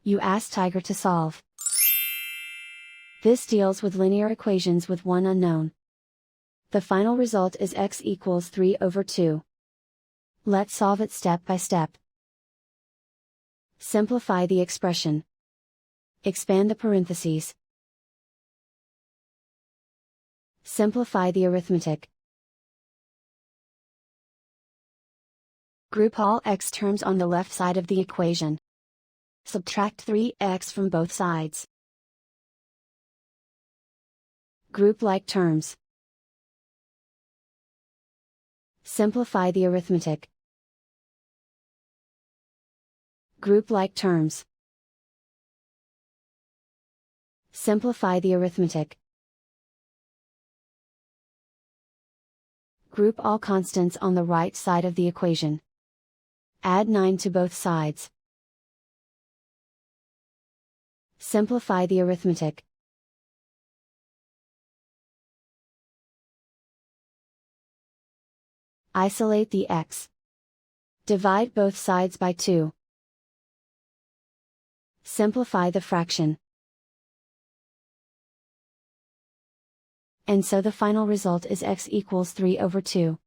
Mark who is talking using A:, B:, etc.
A: You ask Tiger to solve. This deals with linear equations with one unknown. The final result is x equals 3/2. Let's solve it step by step. Simplify the expression. Expand the parentheses. Simplify the arithmetic. Group all x terms on the left side of the equation. Subtract 3x from both sides. Group like terms. Simplify the arithmetic. Group like terms. Simplify the arithmetic. Group all constants on the right side of the equation. Add 9 to both sides. Simplify the arithmetic. Isolate the x. Divide both sides by 2. Simplify the fraction. And so the final result is x equals 3/2.